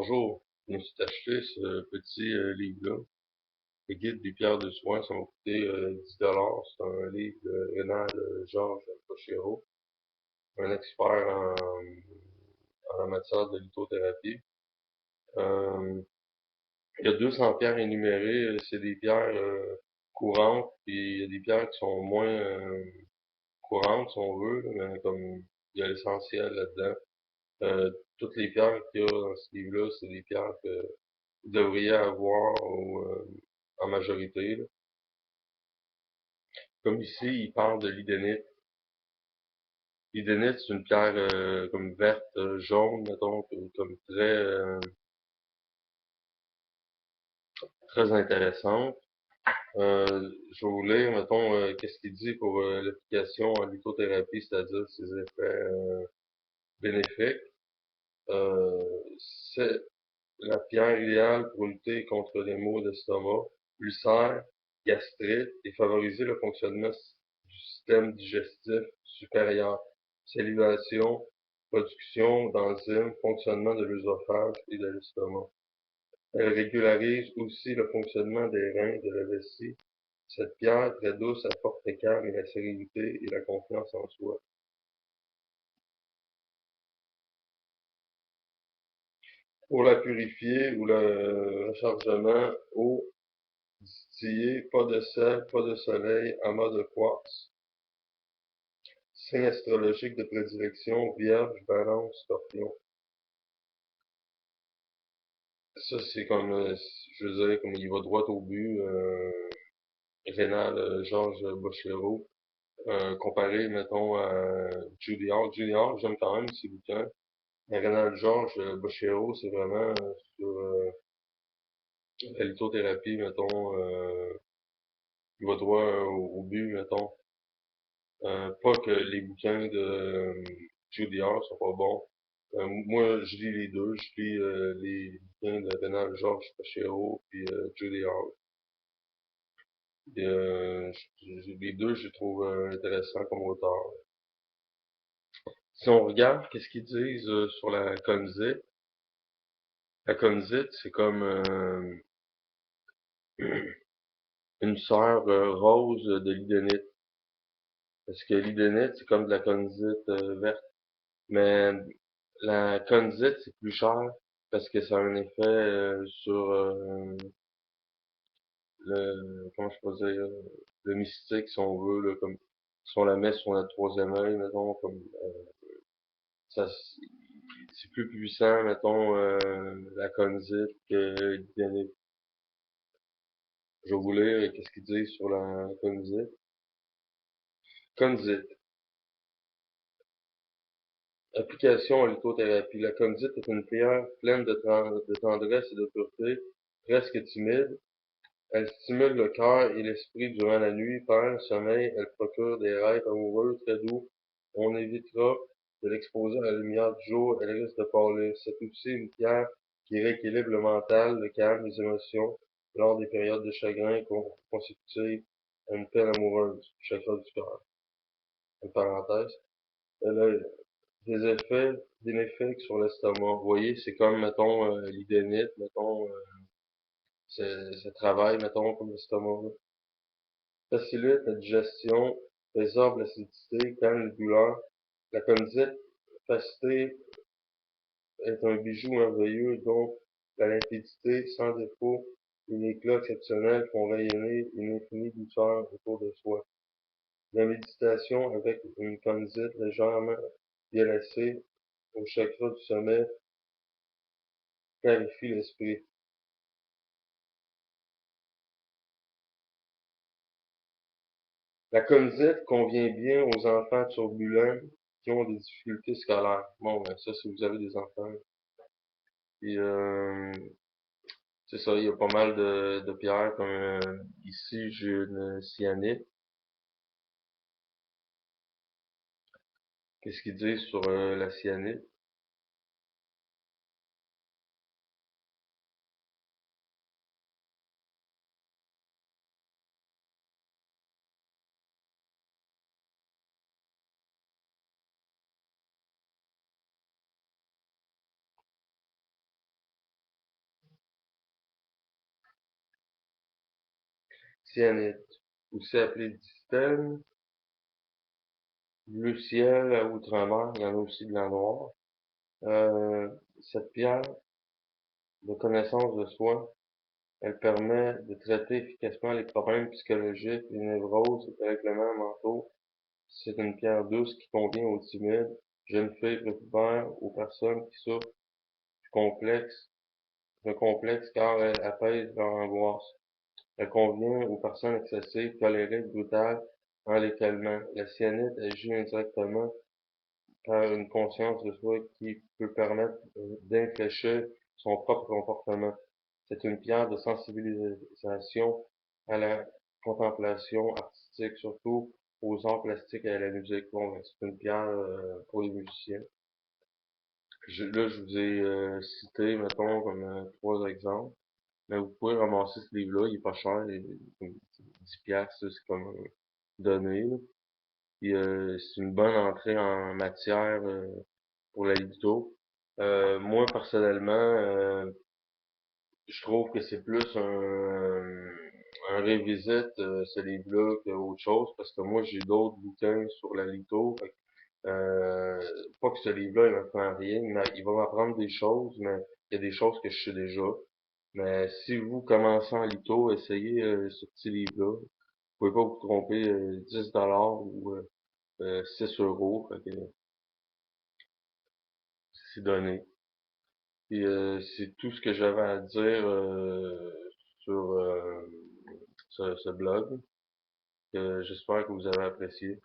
Bonjour, je me suis acheté ce petit livre-là, le guide des pierres de soins, ça m'a coûté 10 $. C'est un livre de Rénal Georges Pochero, un expert en la matière de lithothérapie. Euh, il y a 200 pierres énumérées, c'est des pierres courantes, puis il y a des pierres qui sont moins courantes, si on veut, là, mais comme il y a l'essentiel là-dedans. Euh, Toutes les pierres qu'il y a dans ce livre-là, c'est des pierres que vous devriez avoir en majorité, là. Comme ici, il parle de l'idénite. L'idénite, c'est une pierre comme verte, jaune, mettons, comme très intéressante. Je vais vous lire, mettons, qu'est-ce qu'il dit pour l'application en lithothérapie, c'est-à-dire ses effets bénéfiques. Euh, c'est la pierre idéale pour lutter contre les maux d'estomac, ulcères, gastrite et favoriser le fonctionnement du système digestif supérieur, salivation, production d'enzymes, fonctionnement de l'œsophage et de l'estomac. Elle régularise aussi le fonctionnement des reins et de la vessie. Cette pierre très douce apporte le calme et la sérénité et la confiance en soi. Pour la purifier ou le rechargement, eau distillée, pas de sel, pas de soleil, amas de quartz. Signe astrologique de prédilection, Vierge, Balance, Scorpion. Ça, c'est comme, je veux dire, comme il va droit au but, Rénal Georges Bochero, comparé, mettons, à Judy Hall. Judy Hall, j'aime quand même ses bouquins. Mais Rénal Georges Bochero, c'est vraiment sur la lithothérapie, mettons, il va droit au but, mettons. Pas que les bouquins de Judy Hall sont pas bons. Moi, je lis les deux. Je lis les bouquins de Rénal Georges Pachero puis Judy Hall. Et, les deux, je les trouve intéressants comme auteur. Si on regarde, qu'est-ce qu'ils disent sur la conzite? La conzite, c'est comme une sœur rose de l'idénite. Parce que l'idénite, c'est comme de la conzite verte. Mais la conzite, c'est plus cher parce que ça a un effet sur comment je peux dire, le mystique, si on veut, là, comme si on la met sur notre troisième œil, mettons, comme ça, c'est plus puissant, mettons, la conzite que l'idénite. Je vais vous lire qu'est-ce qu'ils disent sur la conzite. Conzite. Application en lithothérapie. La conzite est une pierre pleine de tendresse et de pureté, presque timide. Elle stimule le cœur et l'esprit durant la nuit. Pendant le sommeil, elle procure des rêves amoureux très doux. On évitera de l'exposer à la lumière du jour, elle risque de pâlir. C'est aussi une pierre qui rééquilibre le mental, le calme, les émotions lors des périodes de chagrin consécutives à une peine amoureuse. Chakra du cœur. Une parenthèse. Elle a des effets bénéfiques sur l'estomac. Vous voyez, c'est comme, mettons, l'idénite, mettons, ça travaille, mettons, comme l'estomac. Facilite la digestion, résorbe l'acidité, calme les douleurs. La conzite facilitée est un bijou merveilleux dont la limpidité sans défaut et l'éclat exceptionnel font rayonner une infinie douceur autour de soi. La méditation avec une conzite légèrement violacée au chakra du sommet clarifie l'esprit. La conzite convient bien aux enfants turbulents qui ont des difficultés scolaires. Bon, ben ça, si vous avez des enfants. Puis, c'est ça, il y a pas mal de pierres, comme ici, j'ai une cyanite. Qu'est-ce qu'ils disent sur la cyanite? Cyanite, aussi appelé distane, bleu ciel à outre-mer, il y en a aussi de la noire. Euh, cette pierre de connaissance de soi, elle permet de traiter efficacement les problèmes psychologiques, les névroses, les dérèglements mentaux. C'est une pierre douce qui convient aux timides, jeunes filles préférées aux personnes qui souffrent du complexe, d'un complexe car elle apaise leur angoisse. Elle convient aux personnes excessives, colériques, brutales, en les calmant. La cyanide agit indirectement par une conscience de soi qui peut permettre d'infléchir son propre comportement. C'est une pierre de sensibilisation à la contemplation artistique, surtout aux arts plastiques et à la musique. Bon, ben, c'est une pierre pour les musiciens. Là, je vous ai cité, mettons, comme 3 exemples. Mais vous pouvez ramasser ce livre-là, il est pas cher, il est comme 10 piastres, c'est comme donné, là. Puis c'est une bonne entrée en matière pour la litho. Moi, personnellement, je trouve que c'est plus un revisite, ce livre-là, qu'autre chose, parce que moi, j'ai d'autres bouquins sur la litho. Fait que, pas que ce livre-là, il m'apprend rien, mais il va m'apprendre des choses, mais il y a des choses que je sais déjà. Mais si vous commencez en litho, essayez ce petit livre-là. Vous pouvez pas vous tromper, 10 $ ou 6 €. Fait que c'est donné. Et c'est tout ce que j'avais à dire sur ce blog. J'espère que vous avez apprécié.